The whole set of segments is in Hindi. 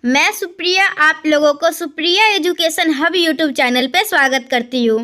मैं सुप्रिया आप लोगों को Supriya education hub YouTube channel पे स्वागत करती हूँ।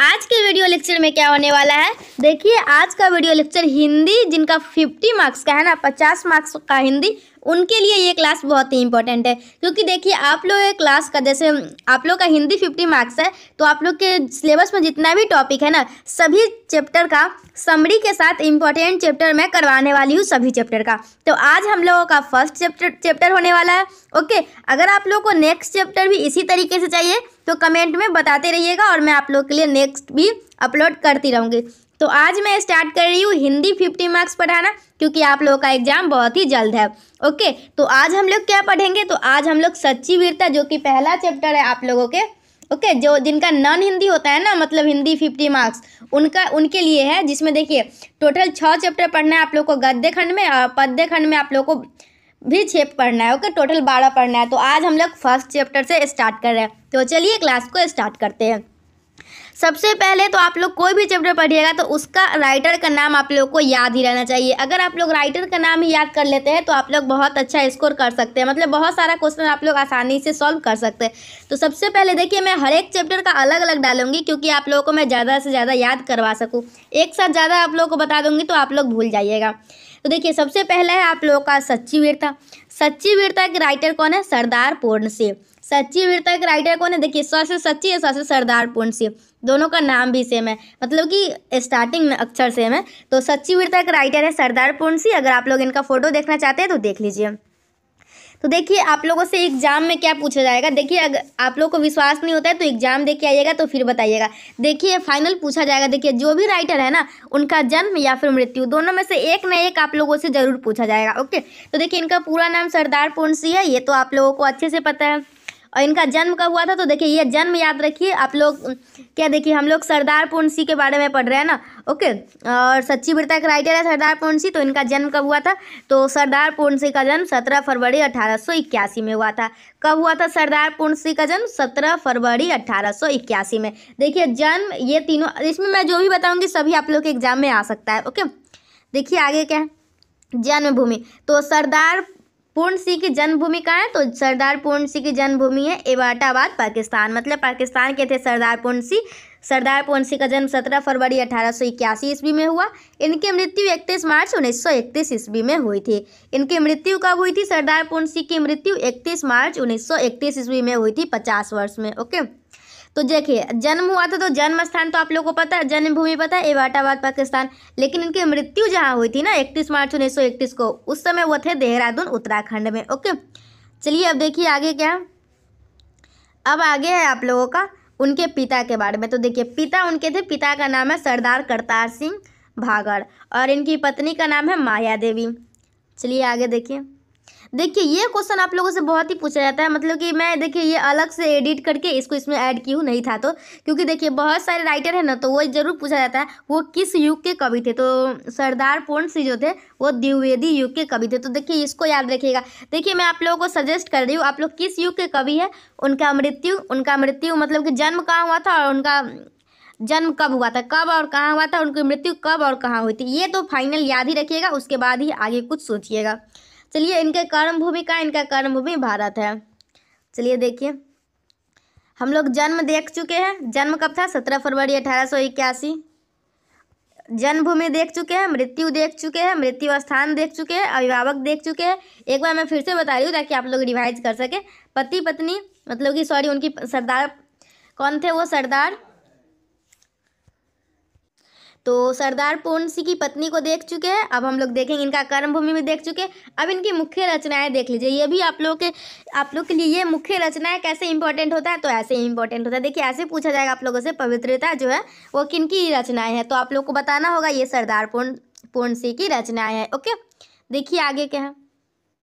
आज के वीडियो लेक्चर में क्या होने वाला है, देखिए आज का वीडियो लेक्चर हिंदी जिनका 50 मार्क्स का है ना, 50 मार्क्स का हिंदी, उनके लिए ये क्लास बहुत ही इंपॉर्टेंट है। क्योंकि देखिए आप लोग ये क्लास का, जैसे आप लोग का हिंदी 50 मार्क्स है तो आप लोग के सिलेबस में जितना भी टॉपिक है ना, सभी चैप्टर का समरी के साथ इंपॉर्टेंट चैप्टर मैं करवाने वाली हूँ सभी चैप्टर का। तो आज हम लोगों का फर्स्ट चैप्टर होने वाला है। ओके, अगर आप लोग को नेक्स्ट चैप्टर भी इसी तरीके से चाहिए तो कमेंट में बताते रहिएगा और मैं आप लोग के लिए नेक्स्ट भी अपलोड करती रहूँगी। तो आज मैं स्टार्ट कर रही हूँ हिंदी 50 मार्क्स पढ़ाना, क्योंकि आप लोगों का एग्जाम बहुत ही जल्द है। ओके, तो आज हम लोग क्या पढ़ेंगे, तो आज हम लोग सच्ची वीरता, जो कि पहला चैप्टर है आप लोगों के। ओके, जो जिनका नॉन हिंदी होता है ना, मतलब हिंदी 50 मार्क्स उनके लिए है, जिसमें देखिए टोटल 6 चैप्टर पढ़ना है आप लोग को गद्य खंड में, और पद्य खंड में आप लोग को भी 6 पढ़ना है। ओके, टोटल 12 पढ़ना है। तो आज हम लोग फर्स्ट चैप्टर से स्टार्ट कर रहे हैं, तो चलिए क्लास को स्टार्ट करते हैं। सबसे पहले तो आप लोग कोई भी चैप्टर पढ़िएगा तो उसका राइटर का नाम आप लोग को याद ही रहना चाहिए। अगर आप लोग राइटर का नाम ही याद कर लेते हैं तो आप लोग बहुत अच्छा स्कोर कर सकते हैं, मतलब बहुत सारा क्वेश्चन आप लोग आसानी से सॉल्व कर सकते हैं। तो सबसे पहले देखिए, मैं हर एक चैप्टर का अलग अलग डालूंगी, क्योंकि आप लोगों को मैं ज़्यादा से ज़्यादा याद करवा सकूँ। एक साथ ज़्यादा आप लोगों को बता दूंगी तो आप लोग भूल जाइएगा। तो देखिए सबसे पहला है आप लोगों का सच्ची वीरता। सच्ची वीरता के राइटर कौन है, सरदार पूर्ण सिंह। सच्ची वीरता के राइटर कौन है, देखिए स से सच्ची है, स से सरदार पूर्ण सिंह, दोनों का नाम भी सेम है, मतलब कि स्टार्टिंग में अक्षर सेम है। तो सच्ची वीरता के राइटर है सरदार पूर्ण सिंह। अगर आप लोग इनका फोटो देखना चाहते हैं तो देख लीजिए। तो देखिए आप लोगों से एग्जाम में क्या पूछा जाएगा, देखिए अगर आप लोग को विश्वास नहीं होता है तो एग्जाम दे के आइएगा तो फिर बताइएगा। देखिए फाइनल पूछा जाएगा, देखिए जो भी राइटर है ना, उनका जन्म या फिर मृत्यु, दोनों में से एक न एक आप लोगों से जरूर पूछा जाएगा। ओके, तो देखिए इनका पूरा नाम सरदार पूर्ण सिंह है, ये तो आप लोगों को अच्छे से पता है। और इनका जन्म कब हुआ था, तो देखिए ये जन्म याद रखिए आप लोग। क्या देखिए हम लोग सरदार पूर्ण सिंह के बारे में पढ़ रहे हैं ना। ओके, और सच्ची वीरता का राइटर है सरदार पूर्ण सिंह। तो इनका जन्म कब हुआ था, तो सरदार पूर्ण सिंह का जन्म 17 फरवरी 1881 में हुआ था। कब हुआ था सरदार पूर्ण सिंह का जन्म, 17 फरवरी 1881 में। देखिए जन्म, ये तीनों, इसमें मैं जो भी बताऊँगी सभी आप लोग के एग्जाम में आ सकता है। ओके, देखिए आगे क्या है, जन्मभूमि। तो सरदार पूर्ण सिंह की जन्मभूमि कहाँ है, तो सरदार पूर्ण सिंह की जन्मभूमि है एबटाबाद, पाकिस्तान, मतलब पाकिस्तान के थे सरदार पूर्ण सिंह। सरदार पूर्ण सिंह का जन्म 17 फरवरी 1881 ईस्वी में हुआ। इनकी मृत्यु 31 मार्च 1931 ईस्वी में हुई थी। इनकी मृत्यु कब हुई थी, सरदार पूर्ण सिंह की मृत्यु 31 मार्च 1931 ईस्वी में हुई थी, 50 वर्ष में। ओके, तो देखिए जन्म हुआ था तो जन्म स्थान तो आप लोगों को पता है, जन्मभूमि पता है, एबटाबाद पाकिस्तान। लेकिन इनकी मृत्यु जहाँ हुई थी ना 31 मार्च 1931 को, उस समय वो थे देहरादून उत्तराखंड में। ओके, चलिए अब देखिए आगे क्या, अब आगे है आप लोगों का उनके पिता के बारे में। तो देखिए पिता उनके थे, पिता का नाम है सरदार करतार सिंह भागड़, और इनकी पत्नी का नाम है माया देवी। चलिए आगे देखिए, देखिए ये क्वेश्चन आप लोगों से बहुत ही पूछा जाता है, मतलब कि मैं देखिए ये अलग से एडिट करके इसको इसमें ऐड की हूँ, नहीं था तो, क्योंकि देखिए बहुत सारे राइटर है ना, तो वो जरूर पूछा जाता है वो किस युग के कवि थे। तो सरदार पूर्ण सिंह जो थे वो द्विवेदी युग के कवि थे। तो देखिए इसको याद रखिएगा। देखिए मैं आप लोगों को सजेस्ट कर रही हूँ, आप लोग किस युग के कवि है, उनका मृत्यु मतलब कि जन्म कहाँ हुआ था और उनका जन्म कब हुआ था, कब और कहाँ हुआ था, उनकी मृत्यु कब और कहाँ हुई थी, ये तो फाइनल याद ही रखिएगा, उसके बाद ही आगे कुछ सोचिएगा। चलिए इनके कर्मभूमि का, इनका कर्मभूमि भारत है। चलिए देखिए हम लोग जन्म देख चुके हैं, जन्म कब था, 17 फरवरी 1881। जन्मभूमि देख चुके हैं, मृत्यु देख चुके हैं, मृत्यु स्थान देख चुके हैं, अभिभावक देख चुके हैं। एक बार मैं फिर से बता रही हूँ ताकि आप लोग रिवाइज कर सके। पति पत्नी, मतलब कि सॉरी, उनकी सरदार कौन थे, वो सरदार, तो सरदार पूर्ण सिंह की पत्नी को देख चुके हैं। अब हम लोग देखेंगे इनका कर्मभूमि भी देख चुके हैं। अब इनकी मुख्य रचनाएं देख लीजिए, ये भी आप लोग के लिए ये मुख्य रचनाएं कैसे इंपॉर्टेंट होता है, तो ऐसे ही इंपॉर्टेंट होता है। देखिए ऐसे पूछा जाएगा आप लोगों से, पवित्रता जो है वो किन की रचनाएं हैं, तो आप लोग को बताना होगा ये सरदार पूर्ण सिंह की रचनाएं हैं। ओके, देखिए आगे क्या है,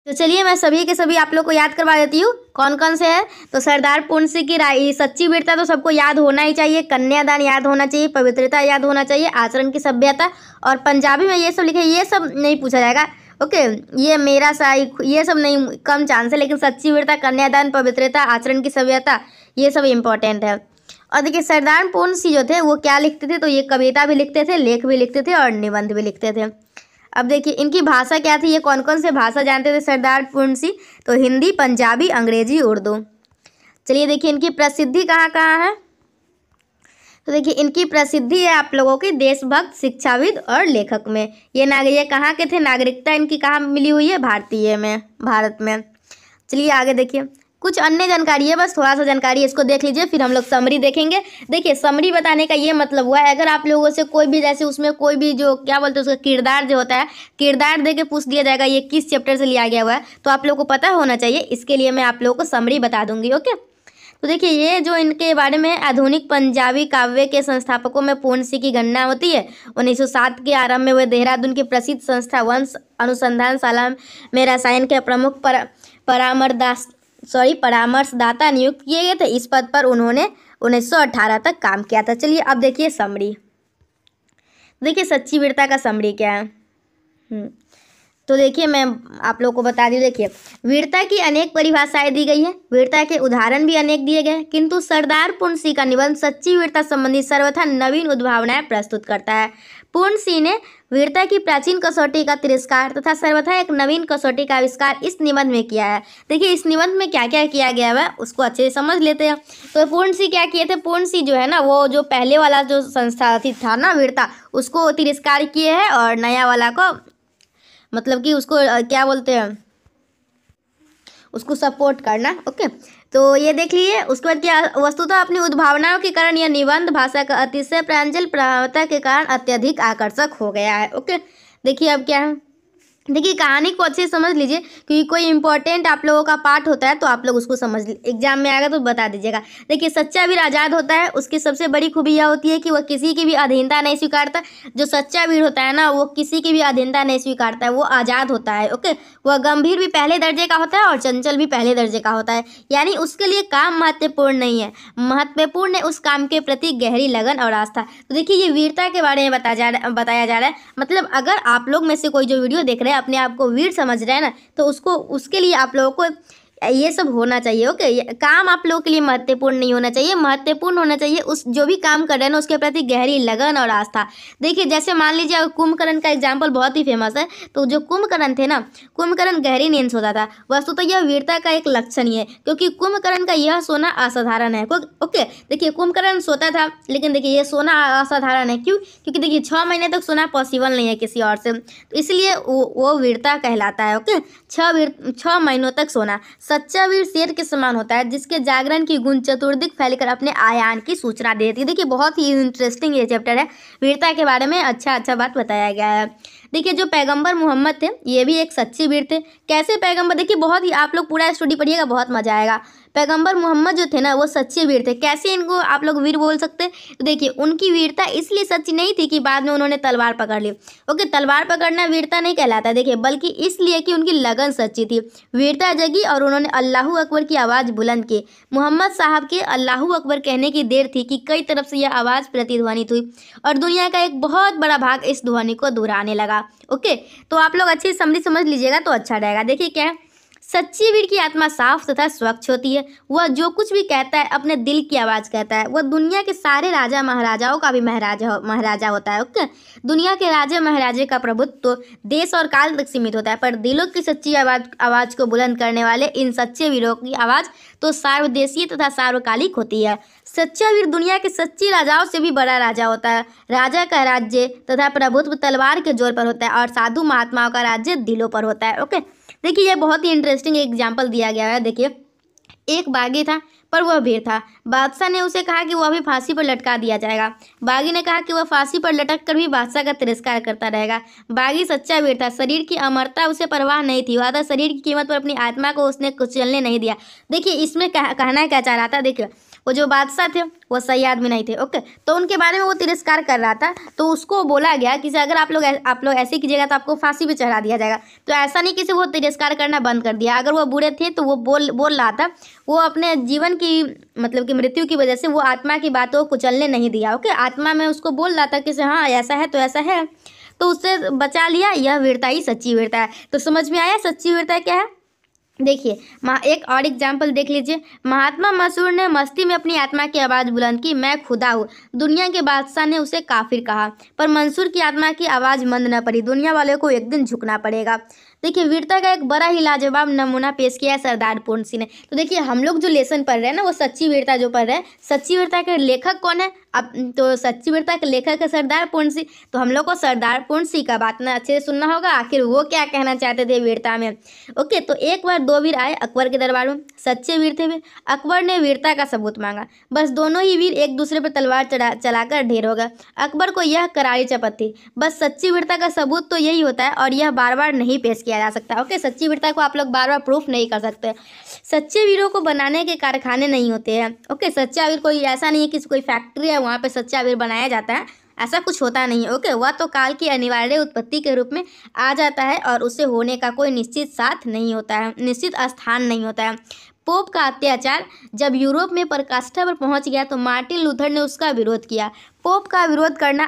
तो चलिए मैं सभी के सभी आप लोग को याद करवा देती हूँ कौन कौन से है। तो सरदार पूर्ण सिंह की सच्ची वीरता तो सबको याद होना ही चाहिए, कन्यादान याद होना चाहिए, पवित्रता याद होना चाहिए, आचरण की सभ्यता, और पंजाबी में ये सब लिखे, ये सब नहीं पूछा जाएगा। ओके, ये मेरा साई, ये सब नहीं, कम चांस है, लेकिन सच्ची वीरता, कन्यादान, पवित्रता, आचरण की सभ्यता, ये सब इंपॉर्टेंट है। और देखिए सरदार पूर्ण सिंह जो थे वो क्या लिखते थे, तो ये कविता भी लिखते थे, लेख भी लिखते थे और निबंध भी लिखते थे। अब देखिए इनकी भाषा क्या थी, ये कौन कौन से भाषा जानते थे सरदार पूर्ण सिंह? तो हिंदी, पंजाबी, अंग्रेजी, उर्दू। चलिए देखिए इनकी प्रसिद्धि कहाँ कहाँ है। तो देखिए इनकी प्रसिद्धि है आप लोगों की देशभक्त, शिक्षाविद और लेखक में। ये कहाँ के थे? नागरिकता इनकी कहाँ मिली हुई है? भारतीय में, भारत में। चलिए आगे देखिए कुछ अन्य जानकारी है, बस थोड़ा सा जानकारी इसको देख लीजिए, फिर हम लोग समरी देखेंगे। देखिए समरी बताने का ये मतलब हुआ है, अगर आप लोगों से कोई भी जैसे उसमें कोई भी जो क्या बोलते हैं उसका किरदार जो होता है, किरदार दे के पूछ दिया जाएगा ये किस चैप्टर से लिया गया हुआ है, तो आप लोगों को पता होना चाहिए, इसके लिए मैं आप लोगों को समरी बता दूंगी। ओके, तो देखिए ये जो इनके बारे में आधुनिक पंजाबी काव्य के संस्थापकों में पूर्ण सिंह की गणना होती है। 1907 के आरंभ में वे देहरादून की प्रसिद्ध संस्था वंश अनुसंधानशाला में रसायन के प्रमुख परामर्शदाता नियुक्त किए गए थे। इस पद पर उन्होंने 1918 तक काम किया था। चलिए अब देखिए समरी। देखिए सच्ची वीरता का समरी क्या है। तो देखिए मैं आप लोगों को बता दूं, देखिए वीरता की अनेक परिभाषाएं दी गई है, वीरता के उदाहरण भी अनेक दिए गए, किंतु सरदार पूर्ण सिंह का निबंध सच्ची वीरता संबंधी सर्वथा नवीन उद्भावनाएं प्रस्तुत करता है। पूर्ण सिंह ने वीरता की प्राचीन कसौटी का तिरस्कार तथा सर्वथा एक नवीन कसौटी का आविष्कार इस निबंध में किया है। देखिए इस निबंध में क्या क्या किया गया है उसको अच्छे से समझ लेते हैं। तो पूर्ण सिंह क्या किए थे? पूर्ण सिंह जो है ना वो जो पहले वाला जो संस्था था ना वीरता, उसको तिरस्कार किए हैं और नया वाला को मतलब कि उसको क्या बोलते हैं, उसको सपोर्ट करना। ओके, तो ये देख लीजिए। उसके बाद क्या, वस्तुतः अपनी उद्भावनाओं के कारण यह निबंध भाषा का अतिशय प्रांजल प्रभावता के कारण अत्यधिक आकर्षक हो गया है। ओके, देखिए अब क्या है, देखिए कहानी को अच्छे से समझ लीजिए, क्योंकि कोई इंपॉर्टेंट आप लोगों का पार्ट होता है तो आप लोग उसको समझ एग्जाम में आएगा तो बता दीजिएगा। देखिए सच्चा वीर आज़ाद होता है, उसकी सबसे बड़ी खूबी यह होती है कि वह किसी की भी अधीनता नहीं स्वीकारता। जो सच्चा वीर होता है ना वो किसी की भी अधीनता नहीं स्वीकारता है, वो आज़ाद होता है। ओके, वह गंभीर भी पहले दर्जे का होता है और चंचल भी पहले दर्जे का होता है, यानी उसके लिए काम महत्वपूर्ण नहीं है, महत्वपूर्ण है उस काम के प्रति गहरी लगन और आस्था। तो देखिए ये वीरता के बारे में बताया जा रहा है। मतलब अगर आप लोग में से कोई जो वीडियो देख रहे हैं अपने आप को वीर समझ रहे हैं ना, तो उसके लिए आप लोगों को ये सब होना चाहिए। ओके, काम आप लोगों के लिए महत्वपूर्ण नहीं होना चाहिए, महत्वपूर्ण होना चाहिए उस जो भी काम कर रहे हैं ना उसके प्रति गहरी लगन और आस्था। देखिए जैसे मान लीजिए कुंभकर्ण का एग्जाम्पल बहुत ही फेमस है। तो जो कुंभकर्ण थे ना, कुंभकर्ण गहरी नींद सोता था। वस्तुतः यह वीरता का एक लक्षण ही है, क्योंकि कुंभकर्ण का यह सोना असाधारण है। ओके, देखिए कुंभकर्ण सोता था, लेकिन देखिए ये सोना असाधारण है। क्यों? क्योंकि देखिए 6 महीने तक सोना पॉसिबल नहीं है किसी और से, तो इसलिए वो वीरता कहलाता है। ओके, 6 महीनों तक सोना। सच्चा वीर शेर के समान होता है, जिसके जागरण की गुण चतुर्दिक फैलकर अपने आयान की सूचना देती है। देखिए बहुत ही इंटरेस्टिंग ये चैप्टर है, वीरता के बारे में अच्छा बात बताया गया है। देखिए जो पैगंबर मोहम्मद थे ये भी एक सच्चे वीर थे। कैसे पैगंबर? देखिए बहुत ही, आप लोग पूरा स्टोरी पढ़िएगा, बहुत मजा आएगा। पैगंबर मोहम्मद जो थे ना वो सच्चे वीर थे। कैसे इनको आप लोग वीर बोल सकते? तो देखिए उनकी वीरता इसलिए सच्ची नहीं थी कि बाद में उन्होंने तलवार पकड़ ली। ओके, तलवार पकड़ना वीरता नहीं कहलाता, देखिए, बल्कि इसलिए कि उनकी लगन सच्ची थी। वीरता जगी और उन्होंने अल्लाहू अकबर की आवाज़ बुलंद की। मोहम्मद साहब के अल्लाहू अकबर कहने की देर थी कि कई तरफ से यह आवाज़ प्रतिध्वनित हुई और दुनिया का एक बहुत बड़ा भाग इस ध्वनि को दोहराने लगा। ओके, तो आप लोग अच्छी समझ लीजिएगा तो अच्छा रहेगा। देखिए क्या है, सच्ची वीर की आत्मा साफ तथा स्वच्छ होती है। वह जो कुछ भी कहता है अपने दिल की आवाज़ कहता है। वह दुनिया के सारे राजा महाराजाओं का भी महाराजा होता है। ओके, दुनिया के राजा महाराजे का प्रभुत्व तो देश और काल तक सीमित होता है, पर दिलों की सच्ची आवाज़ को बुलंद करने वाले इन सच्चे वीरों की आवाज़ तो सार्वदेशीय तथा सार्वकालिक होती है। सच्चा वीर दुनिया के सच्ची राजाओं से भी बड़ा राजा होता है। राजा का राज्य तथा प्रभुत्व तलवार के जोर पर होता है और साधु महात्माओं का राज्य दिलों पर होता है। ओके, देखिए ये बहुत ही इंटरेस्टिंग एग्जाम्पल दिया गया है। देखिए एक बागी था पर वह वीर था। बादशाह ने उसे कहा कि वह भी फांसी पर लटका दिया जाएगा। बागी ने कहा कि वह फांसी पर लटक कर भी बादशाह का तिरस्कार करता रहेगा। बागी सच्चा वीर था। शरीर की अमरता उसे परवाह नहीं थी, वह शरीर की कीमत पर अपनी आत्मा को उसने कुचलने नहीं दिया। देखिए इसमें कहना क्या चाह रहा था, देखिए वो जो बादशाह थे वो सही आदमी नहीं थे। ओके, तो उनके बारे में वो तिरस्कार कर रहा था, तो उसको बोला गया कि अगर आप लोग ऐसे कीजिएगा तो आपको फांसी पे चढ़ा दिया जाएगा। तो ऐसा नहीं कि वो तिरस्कार करना बंद कर दिया। अगर वो बुरे थे तो वो बोल रहा था, वो अपने जीवन की मतलब कि मृत्यु की वजह से वो आत्मा की बातों को कुचलने नहीं दिया। ओके, आत्मा में उसको बोल रहा था कि हाँ ऐसा है तो ऐसा है, तो उससे बचा लिया। यह वीरता ही सच्ची वीरता है। तो समझ में आया सच्ची वीरता क्या है? देखिए एक और एग्जाम्पल देख लीजिए। महात्मा मंसूर ने मस्ती में अपनी आत्मा की आवाज़ बुलंद की, मैं खुदा हूँ। दुनिया के बादशाह ने उसे काफिर कहा, पर मंसूर की आत्मा की आवाज़ मंद न पड़ी। दुनिया वालों को एक दिन झुकना पड़ेगा। देखिए वीरता का एक बड़ा ही लाजवाब नमूना पेश किया है सरदार पूर्ण सिंह ने। तो देखिए हम लोग जो लेसन पढ़ रहे हैं ना, वो सच्ची वीरता जो पढ़ रहे हैं, सच्ची वीरता के लेखक कौन है? अब तो सच्ची वीरता के लेखक है सरदार पूर्ण सिंह। तो हम लोग को सरदार पूर्ण सिंह का बात ना अच्छे से सुनना होगा, आखिर वो क्या कहना चाहते थे वीरता में। ओके, तो एक बार दो वीर आए अकबर के दरबार में, सच्चे वीर थे वे। अकबर ने वीरता का सबूत मांगा, बस दोनों ही वीर एक दूसरे पर तलवार चलाकर ढेर हो गए। अकबर को यह करारी चपत थी, बस सच्ची वीरता का सबूत तो यही होता है और यह बार बार नहीं पेश किया जा सकता। ओके, सच्ची वीरता को आप लोग बार बार प्रूफ नहीं कर सकते। सच्चे वीरों को बनाने के कारखाने नहीं होते हैं। ओके, सच्चा वीर कोई ऐसा नहीं है कि कोई फैक्ट्री है वहाँ पे सच्चा वीर बनाया जाता है, ऐसा कुछ होता नहीं है। ओके, वह तो काल की अनिवार्य उत्पत्ति के रूप में आ जाता है और उसे होने का कोई निश्चित साथ नहीं होता है, निश्चित स्थान नहीं होता है। पोप का अत्याचार जब यूरोप में पराकाष्ठा पर पहुंच गया तो मार्टिन लूथर ने उसका विरोध किया। पोप का विरोध करना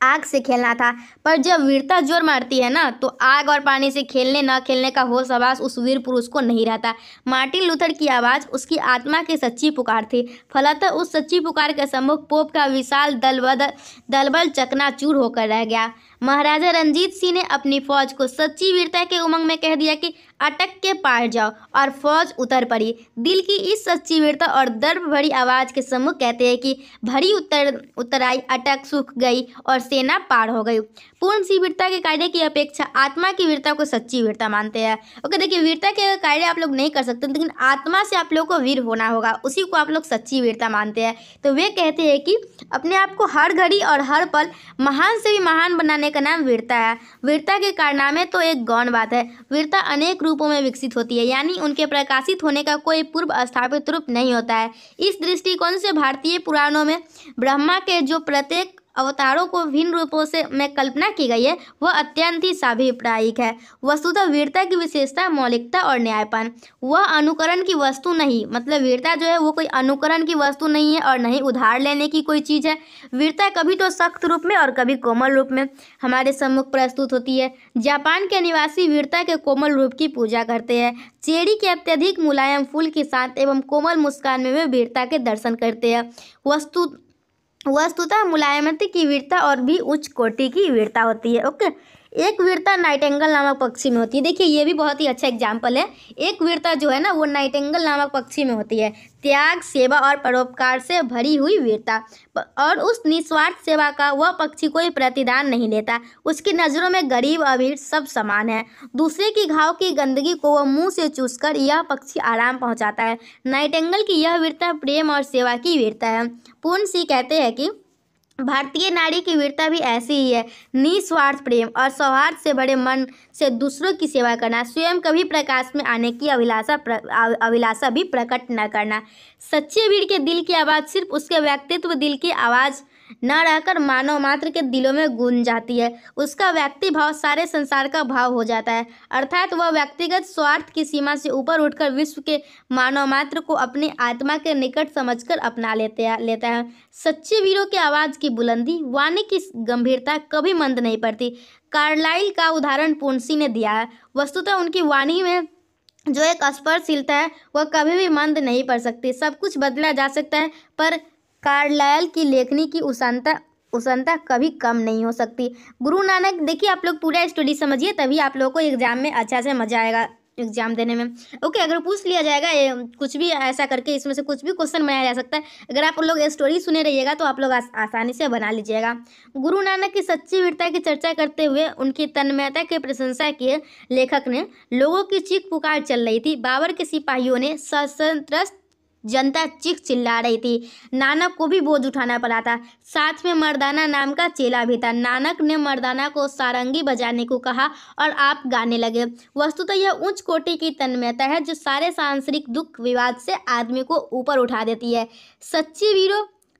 आग से खेलना था, पर जब वीरता जोर मारती है ना, तो आग और पानी से खेलने न खेलने का होश हवास उस वीर पुरुष को नहीं रहता। मार्टिन लूथर की आवाज़ उसकी आत्मा की सच्ची पुकार थी। फलतः उस सच्ची पुकार के सम्मुख पोप का विशाल दलबल चकनाचूर होकर रह गया। महाराजा रंजीत सिंह ने अपनी फौज को सच्ची वीरता के उमंग में कह दिया कि अटक के पार जाओ, और फौज उतर पड़ी। दिल की इस सच्ची वीरता और दर्प भरी आवाज़ के सम्मुख कहते हैं कि भरी उतराई अटक सूख गई और सेना पार हो गई। पूर्ण सी वीरता के कार्य की अपेक्षा आत्मा की वीरता को सच्ची वीरता मानते हैं। ओके, देखिए वीरता के कार्य आप लोग नहीं कर सकते, लेकिन आत्मा से आप लोग को वीर होना होगा, उसी को आप लोग सच्ची वीरता मानते हैं। तो वे कहते हैं कि अपने आप को हर घड़ी और हर पल महान से भी महान बनाने का नाम वीरता है। वीरता के कारनामे तो एक गौण बात है। वीरता अनेक रूपों में विकसित होती है, यानी उनके प्रकाशित होने का कोई पूर्व स्थापित रूप नहीं होता है। इस दृष्टिकोण से भारतीय पुराणों में ब्रह्मा के जो प्रत्येक अवतारों को भिन्न रूपों से में कल्पना की गई है, वह अत्यंत ही साभिप्रायिक है। वस्तुतः वीरता की विशेषता मौलिकता और न्यायपन, वह अनुकरण की वस्तु नहीं, मतलब वीरता जो है वो कोई अनुकरण की वस्तु नहीं है और नहीं उधार लेने की कोई चीज़ है। वीरता कभी तो सख्त रूप में और कभी कोमल रूप में हमारे सम्मुख प्रस्तुत होती है। जापान के निवासी वीरता के कोमल रूप की पूजा करते हैं। चेरी के अत्यधिक मुलायम फूल के साथ एवं कोमल मुस्कान में वे वीरता के दर्शन करते हैं। वस्तुतः मुलायमती की वीरता और भी उच्च कोटि की वीरता होती है। ओके, एक वीरता नाइटिंगेल नामक पक्षी में होती है। देखिए ये भी बहुत ही अच्छा एग्जाम्पल है। एक वीरता जो है ना, वो नाइटिंगेल नामक पक्षी में होती है। त्याग, सेवा और परोपकार से भरी हुई वीरता, और उस निस्वार्थ सेवा का वह पक्षी कोई प्रतिदान नहीं लेता। उसकी नज़रों में गरीब अमीर सब समान है। दूसरे की घाव की गंदगी को वह मुंह से चूसकर यह पक्षी आराम पहुंचाता है। नाइटिंगेल की यह वीरता प्रेम और सेवा की वीरता है। पूर्ण सिंह कहते हैं कि भारतीय नारी की वीरता भी ऐसी ही है, निस्वार्थ प्रेम और सौहार्द से बड़े मन से दूसरों की सेवा करना, स्वयं कभी प्रकाश में आने की अभिलाषा भी प्रकट न करना। सच्चे वीर के दिल की आवाज़ सिर्फ उसके व्यक्तित्व दिल की आवाज़ न रहकर मानव मात्र के दिलों में गूंज जाती है। उसका व्यक्ति भाव सारे संसार का भाव हो जाता है, अर्थात वह व्यक्तिगत स्वार्थ की सीमा से ऊपर उठकर विश्व के मानव मात्र को अपनी आत्मा के निकट समझकर अपना लेता है। सच्चे वीरों की आवाज़ की बुलंदी, वाणी की गंभीरता कभी मंद नहीं पड़ती। कार्लाइल का उदाहरण पूर्ण सिंह ने दिया है। वस्तुतः उनकी वाणी में जो एक स्पर्शशीलता है वह कभी भी मंद नहीं पड़ सकती। सब कुछ बदला जा सकता है, पर कार्लाइल की लेखनी की उष्णता कभी कम नहीं हो सकती। गुरु नानक, देखिए आप लोग पूरा स्टोरी समझिए, तभी आप लोगों को एग्जाम में अच्छा से मजा आएगा एग्जाम देने में। ओके, अगर पूछ लिया जाएगा कुछ भी ऐसा करके, इसमें से कुछ भी क्वेश्चन बनाया जा सकता है। अगर आप लोग स्टोरी सुने रहिएगा तो आप लोग आसानी से बना लीजिएगा। गुरु नानक की सच्ची वीरता की चर्चा करते हुए उनकी तन्मयता की प्रशंसा किए लेखक ने, लोगों की चीख पुकार चल रही थी। बाबर के सिपाहियों ने सशस्त्र जनता चीख चिल्ला रही थी। नानक को भी बोझ उठाना पड़ा था। साथ में मर्दाना नाम का चेला भी था। नानक ने मर्दाना को सारंगी बजाने को कहा और आप गाने लगे। वस्तुतः यह उच्च कोटि की तन्मयता है जो सारे सांसारिक दुख विवाद से आदमी को ऊपर उठा देती है।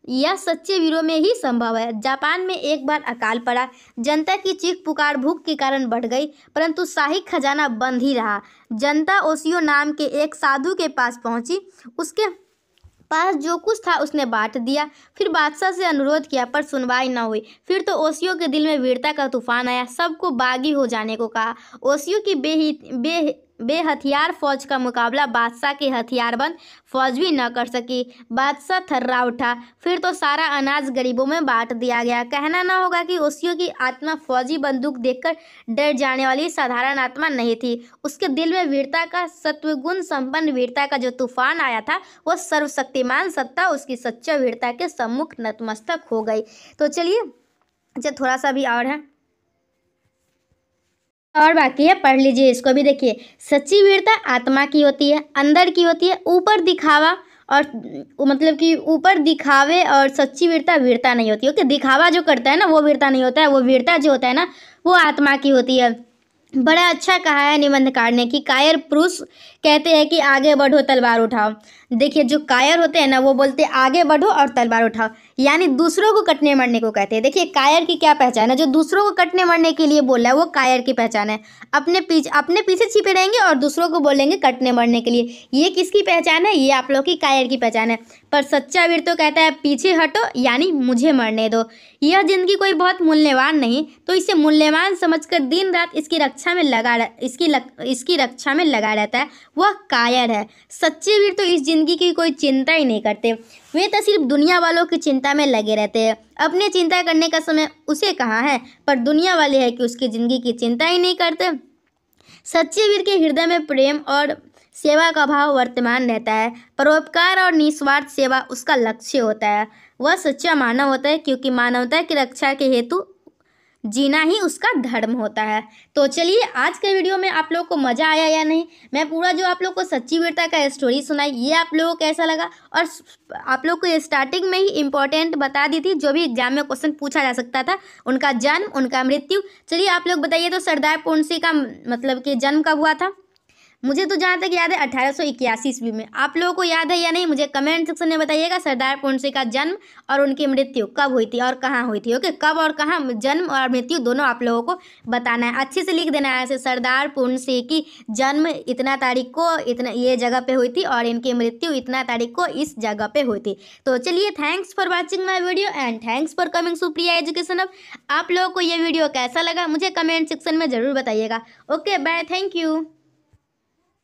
यह सच्चे वीरों में ही संभव है। जापान में एक बार अकाल पड़ा। जनता की चीख पुकार भूख के कारण बढ़ गई, परंतु शाही खजाना बंद ही रहा। जनता ओसियो नाम के एक साधु के पास पहुंची। उसके पास जो कुछ था उसने बांट दिया। फिर बादशाह से अनुरोध किया, पर सुनवाई न हुई। फिर तो ओसियो के दिल में वीरता का तूफान आया। सबको बागी हो जाने को कहा। ओसियो की बेहथियार फौज का मुकाबला बादशाह की हथियारबंद फौज भी न कर सकी। बादशाह थर्रा उठा। फिर तो सारा अनाज गरीबों में बांट दिया गया। कहना न होगा कि ओसियो की आत्मा फौजी बंदूक देखकर डर जाने वाली साधारण आत्मा नहीं थी। उसके दिल में वीरता का, सत्वगुण संपन्न वीरता का जो तूफान आया था, वह सर्वशक्तिमान सत्ता उसकी सच्चा वीरता के सम्मुख नतमस्तक हो गई। तो चलिए, अच्छा थोड़ा सा भी और है और बाकी है, पढ़ लीजिए इसको भी। देखिए, सच्ची वीरता आत्मा की होती है, अंदर की होती है। ऊपर दिखावा और मतलब कि ऊपर दिखावे और सच्ची वीरता वीरता नहीं होती। ओके, दिखावा जो करता है ना वो वीरता नहीं होता है, वो वीरता जो होता है ना वो आत्मा की होती है। बड़ा अच्छा कहा है निबंधकार ने कि कायर पुरुष कहते हैं कि आगे बढ़ो तलवार उठाओ। देखिए, जो कायर होते हैं ना वो बोलते हैं आगे बढ़ो और तलवार उठाओ, यानी दूसरों को कटने मरने को कहते हैं। देखिए, कायर की क्या पहचान है? जो दूसरों को कटने मरने के लिए बोल रहा है वो कायर की पहचान है। अपने पीछे छिपे रहेंगे और दूसरों को बोलेंगे कटने मरने के लिए। ये किसकी पहचान है? ये आप लोग की कायर की पहचान है। पर सच्चा वीर तो कहता है पीछे हटो, यानी मुझे मरने दो। यह जिंदगी कोई बहुत मूल्यवान नहीं, तो इसे मूल्यवान समझकर दिन रात इसकी रक्षा में लगा रहता है, वह कायर है। सच्चे वीर तो इस जिंदगी की कोई चिंता ही नहीं करते। वे तो सिर्फ दुनिया वालों की चिंता में लगे रहते हैं। अपने चिंता करने का समय उसे कहाँ है, पर दुनिया वाले हैं कि उसकी जिंदगी की चिंता ही नहीं करते। सच्चे वीर के हृदय में प्रेम और सेवा का भाव वर्तमान रहता है। परोपकार और निस्वार्थ सेवा उसका लक्ष्य होता है। वह सच्चा मानव होता है, क्योंकि मानवता की रक्षा के हेतु जीना ही उसका धर्म होता है। तो चलिए, आज के वीडियो में आप लोग को मज़ा आया या नहीं? मैं पूरा जो आप लोग को सच्ची वीरता का स्टोरी सुनाई, ये आप लोगों को कैसा लगा? और आप लोग को स्टार्टिंग में ही इम्पोर्टेंट बता दी थी, जो भी एग्जाम में क्वेश्चन पूछा जा सकता था, उनका जन्म, उनका मृत्यु। चलिए आप लोग बताइए, तो सरदार पूर्ण सिंह का मतलब कि जन्म कब हुआ था? मुझे तो जहाँ तक याद है 1881 ईस्वी में। आप लोगों को याद है या नहीं, मुझे कमेंट सेक्शन में बताइएगा। सरदार पूर्ण सिंह का जन्म और उनकी मृत्यु कब हुई थी और कहाँ हुई थी। ओके, कब और कहाँ जन्म और मृत्यु दोनों आप लोगों को बताना है। अच्छे से लिख देना है ऐसे, सरदार पूर्ण सिंह की जन्म इतना तारीख को इतना ये जगह पे हुई थी और इनकी मृत्यु इतना तारीख को इस जगह पे हुई थी। तो चलिए, thanks for watching my video and thanks for coming Supriya education hub. आप लोगों को ये वीडियो कैसा लगा मुझे कमेंट सेक्शन में ज़रूर बताइएगा। Okay, bye, thank you.